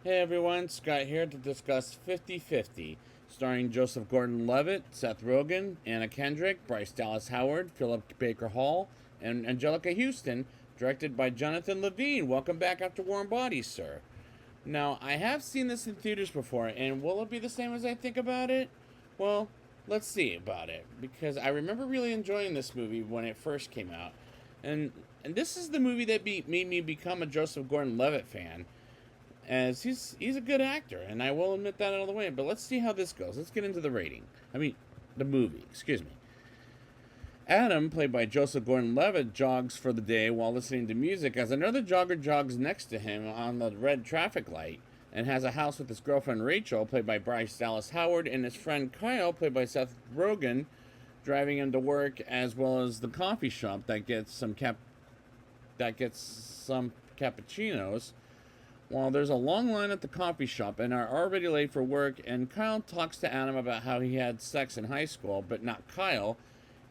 Hey everyone, Scott here to discuss 50/50, starring Joseph Gordon-Levitt, Seth Rogen, Anna Kendrick, Bryce Dallas Howard, Philip Baker Hall, and Angelica Houston, directed by Jonathan Levine. Welcome back after Warm Bodies, sir. Now, I have seen this in theaters before, and will it be the same as I think about it? Well, let's see about it, because I remember really enjoying this movie when it first came out. And and this is the movie that made me become a Joseph Gordon-Levitt fan, as he's a good actor, and I will admit that out of the way. But let's see how this goes. Let's get into the rating. The movie. Excuse me. Adam, played by Joseph Gordon-Levitt, jogs for the day while listening to music as another jogger jogs next to him on the red traffic light and has a house with his girlfriend Rachel, played by Bryce Dallas Howard, and his friend Kyle, played by Seth Rogen, driving him to work, as well as the coffee shop that gets some cappuccinos. While there's a long line at the coffee shop and are already late for work, and Kyle talks to Adam about how he had sex in high school, but not Kyle,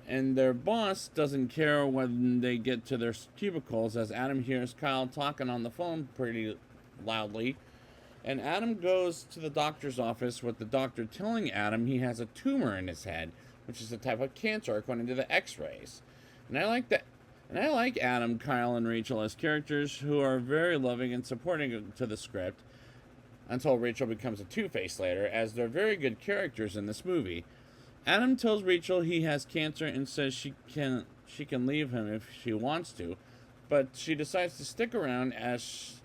and their boss doesn't care when they get to their cubicles, as Adam hears Kyle talking on the phone pretty loudly. And Adam goes to the doctor's office with the doctor telling Adam he has a tumor in his head, which is a type of cancer according to the x-rays. And I like that. And I like Adam, Kyle, and Rachel as characters who are very loving and supporting to the script until Rachel becomes a two-face later, as they're very good characters in this movie. Adam tells Rachel he has cancer and says she can leave him if she wants to, but she decides to stick around as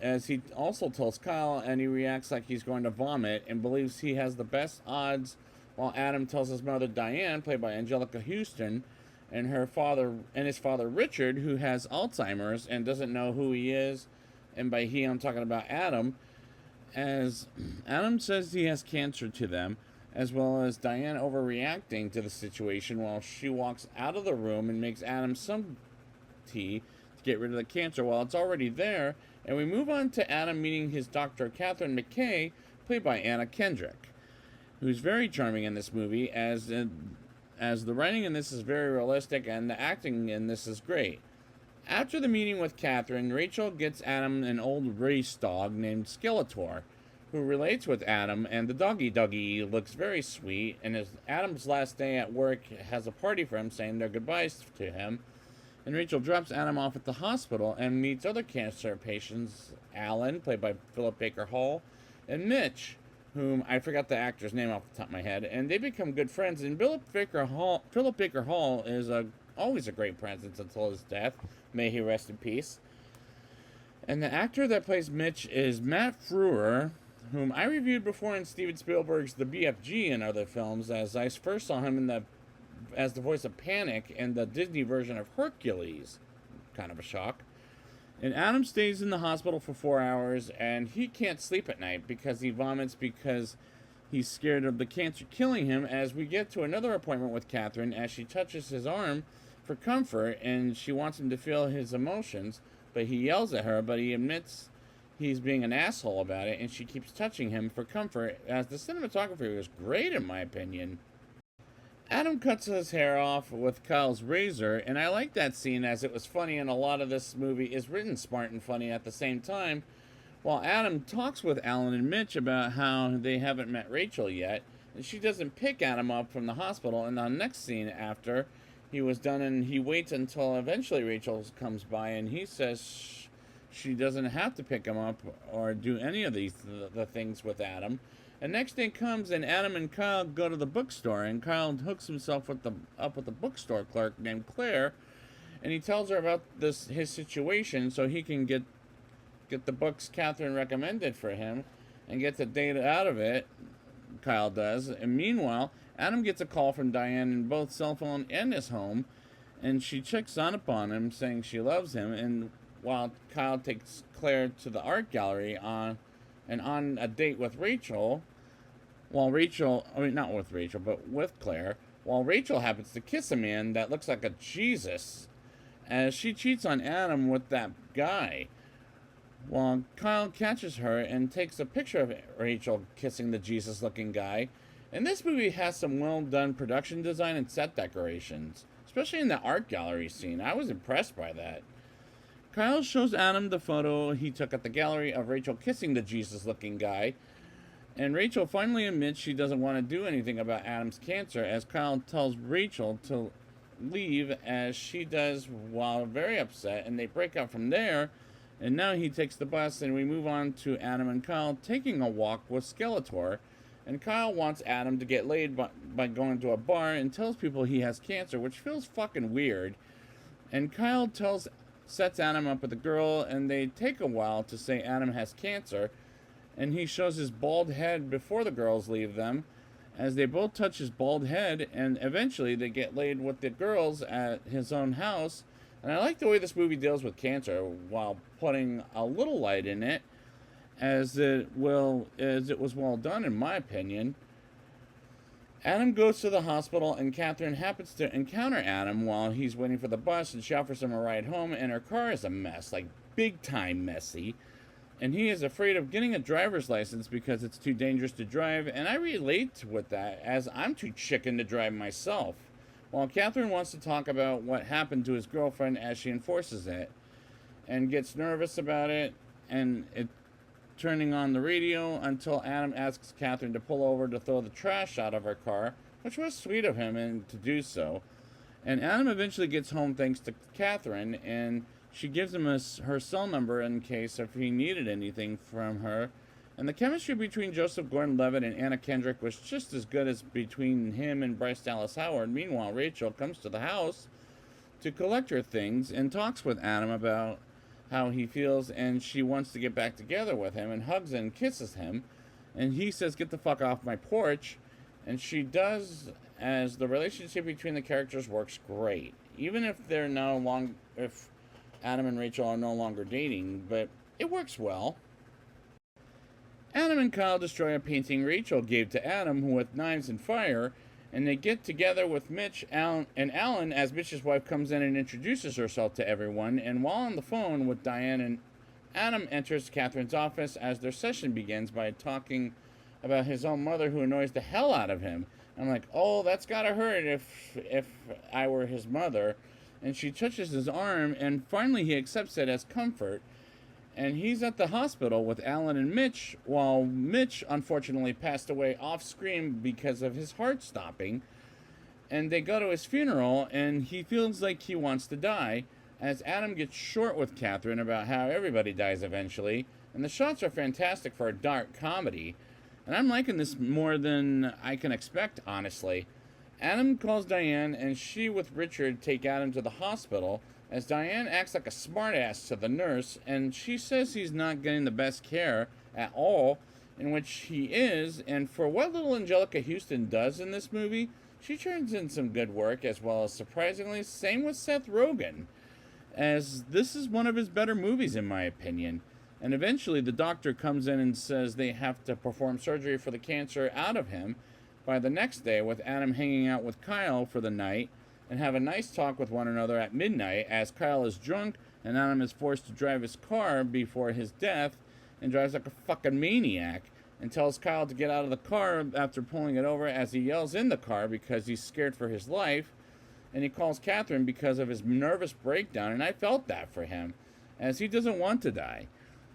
he also tells Kyle, and he reacts like he's going to vomit and believes he has the best odds, while Adam tells his mother Diane, played by Angelica Houston, and his father Richard, who has Alzheimer's and doesn't know who he is, and by he I'm talking about Adam, as Adam says he has cancer to them, as well as Diane overreacting to the situation while she walks out of the room and makes Adam some tea to get rid of the cancer while it's already there. And we move on to Adam meeting his doctor, Catherine McKay, played by Anna Kendrick, who's very charming in this movie, as the writing in this is very realistic and the acting in this is great. After the meeting with Catherine, Rachel gets Adam an old race dog named Skeletor, who relates with Adam, and the doggy looks very sweet, and as Adam's last day at work has a party for him saying their goodbyes to him. And Rachel drops Adam off at the hospital and meets other cancer patients, Alan, played by Philip Baker Hall, and Mitch, whom I forgot the actor's name off the top of my head, and they become good friends. And Philip Baker Hall is always a great presence until his death. May he rest in peace. And the actor that plays Mitch is Matt Frewer, whom I reviewed before in Steven Spielberg's The BFG and other films, as I first saw him as the voice of Panic in the Disney version of Hercules. Kind of a shock. And Adam stays in the hospital for 4 hours, and he can't sleep at night because he vomits because he's scared of the cancer killing him, as we get to another appointment with Catherine as she touches his arm for comfort, and she wants him to feel his emotions, but he yells at her, but he admits he's being an asshole about it, and she keeps touching him for comfort, as the cinematography was great in my opinion. Adam cuts his hair off with Kyle's razor, and I like that scene as it was funny, and a lot of this movie is written smart and funny at the same time, while Adam talks with Alan and Mitch about how they haven't met Rachel yet, and she doesn't pick Adam up from the hospital. And the next scene after he was done, and he waits until eventually Rachel comes by, and he says she doesn't have to pick him up or do any of the things with Adam. And next day comes, and Adam and Kyle go to the bookstore, and Kyle hooks himself up with the bookstore clerk named Claire, and he tells her about his situation so he can get the books Catherine recommended for him and get the data out of it. Kyle does. And meanwhile, Adam gets a call from Diane in both cell phone and his home, and she checks on upon him, saying she loves him. And while Kyle takes Claire to the art gallery on a date with Rachel, not with Rachel, but with Claire, while Rachel happens to kiss a man that looks like a Jesus, as she cheats on Adam with that guy. While Kyle catches her and takes a picture of Rachel kissing the Jesus-looking guy. And this movie has some well-done production design and set decorations, especially in the art gallery scene. I was impressed by that. Kyle shows Adam the photo he took at the gallery of Rachel kissing the Jesus-looking guy, and Rachel finally admits she doesn't want to do anything about Adam's cancer, as Kyle tells Rachel to leave, as she does while very upset, and they break up from there. And now he takes the bus, and we move on to Adam and Kyle taking a walk with Skeletor. And Kyle wants Adam to get laid by going to a bar and tells people he has cancer, which feels fucking weird. And Kyle sets Adam up with a girl, and they take a while to say Adam has cancer. And he shows his bald head before the girls leave them, as they both touch his bald head, and eventually they get laid with the girls at his own house. And I like the way this movie deals with cancer while putting a little light in it, as it was well done in my opinion. Adam goes to the hospital, and Catherine happens to encounter Adam while he's waiting for the bus, and she offers him a ride home, and her car is a mess, like big time messy. And he is afraid of getting a driver's license because it's too dangerous to drive, and I relate with that, as I'm too chicken to drive myself. While Catherine wants to talk about what happened to his girlfriend as she enforces it, and gets nervous about it, and turning on the radio until Adam asks Catherine to pull over to throw the trash out of her car, which was sweet of him and to do so. And Adam eventually gets home thanks to Catherine, and she gives him her cell number in case if he needed anything from her. And the chemistry between Joseph Gordon-Levitt and Anna Kendrick was just as good as between him and Bryce Dallas Howard. Meanwhile, Rachel comes to the house to collect her things and talks with Adam about how he feels, and she wants to get back together with him and hugs and kisses him. And he says, "Get the fuck off my porch." And she does, as the relationship between the characters works great. Even if if Adam and Rachel are no longer dating, but it works well. Adam and Kyle destroy a painting Rachel gave to Adam with knives and fire, and they get together with Mitch and Alan as Mitch's wife comes in and introduces herself to everyone. And while on the phone with Diane, and Adam enters Catherine's office as their session begins by talking about his own mother who annoys the hell out of him. I'm like, oh, that's gotta hurt if I were his mother. And she touches his arm, and finally he accepts it as comfort. And he's at the hospital with Alan and Mitch, while Mitch unfortunately passed away off screen because of his heart stopping. And they go to his funeral, and he feels like he wants to die, as Adam gets short with Catherine about how everybody dies eventually. And the shots are fantastic for a dark comedy. And I'm liking this more than I can expect, honestly. Adam calls Diane, and she with Richard take Adam to the hospital, as Diane acts like a smartass to the nurse, and she says he's not getting the best care at all, in which he is. And for what little Angelica Houston does in this movie, she turns in some good work, as well as surprisingly, same with Seth Rogen, as this is one of his better movies in my opinion. And eventually the doctor comes in and says they have to perform surgery for the cancer out of him by the next day, with Adam hanging out with Kyle for the night and have a nice talk with one another at midnight, as Kyle is drunk and Adam is forced to drive his car before his death, and drives like a fucking maniac, and tells Kyle to get out of the car after pulling it over, as he yells in the car because he's scared for his life. And he calls Catherine because of his nervous breakdown, and I felt that for him, as he doesn't want to die.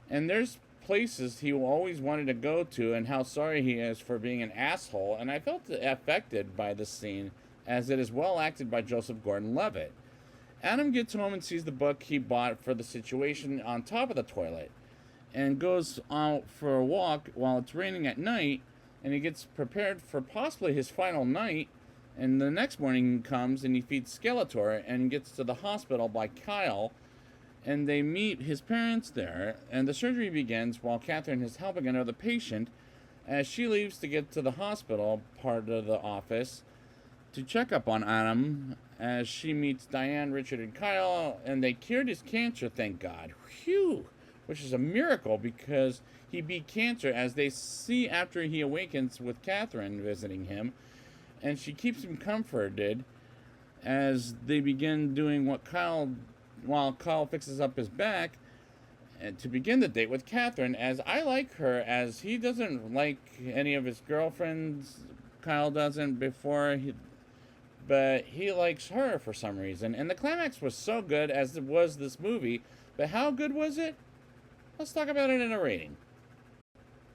And there's places he always wanted to go to, and how sorry he is for being an asshole, and I felt affected by this scene, as it is well acted by Joseph Gordon-Levitt. Adam gets home and sees the book he bought for the situation on top of the toilet, and goes out for a walk while it's raining at night, and he gets prepared for possibly his final night. And the next morning comes, and he feeds Skeletor and gets to the hospital by Kyle, and they meet his parents there, and the surgery begins while Catherine is helping another patient as she leaves to get to the hospital part of the office to check up on Adam, as she meets Diane, Richard, and Kyle, and they cured his cancer, thank God. Phew! Which is a miracle, because he beat cancer, as they see after he awakens with Catherine visiting him, and she keeps him comforted as they begin doing while Kyle fixes up his back, and to begin the date with Catherine, as I like her, as he doesn't like any of his girlfriends. Kyle doesn't but he likes her for some reason. And the climax was so good, as it was this movie, But how good was it? Let's talk about it in a rating.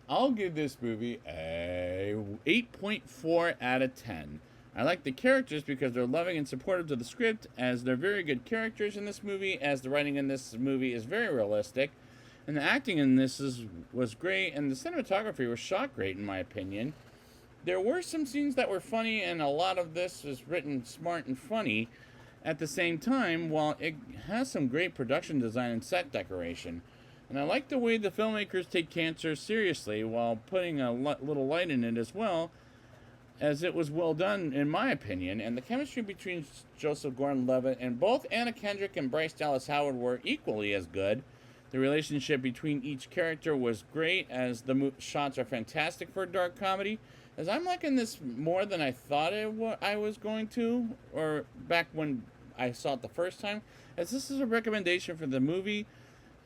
I'll give this movie a 8.4 out of 10. I like the characters because they're loving and supportive to the script, as they're very good characters in this movie, as the writing in this movie is very realistic, and the acting in this was great, and the cinematography was shot great in my opinion. There were some scenes that were funny, and a lot of this was written smart and funny at the same time, while it has some great production design and set decoration. And I like the way the filmmakers take cancer seriously while putting a little light in it as well, as it was well done in my opinion, and the chemistry between Joseph Gordon-Levitt and both Anna Kendrick and Bryce Dallas Howard were equally as good. The relationship between each character was great, as the shots are fantastic for a dark comedy, as I'm liking this more than I thought I was going to, or back when I saw it the first time, as this is a recommendation for the movie,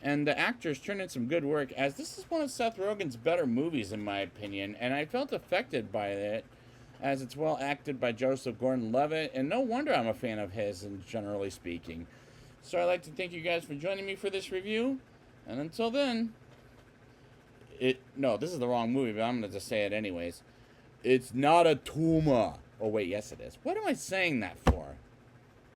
and the actors turned in some good work, as this is one of Seth Rogen's better movies in my opinion, and I felt affected by it, as it's well acted by Joseph Gordon-Levitt, and no wonder I'm a fan of his, and generally speaking. So I'd like to thank you guys for joining me for this review, and until then, no, this is the wrong movie, but I'm going to just say it anyways. It's not a tumor. Oh wait, yes it is. What am I saying that for?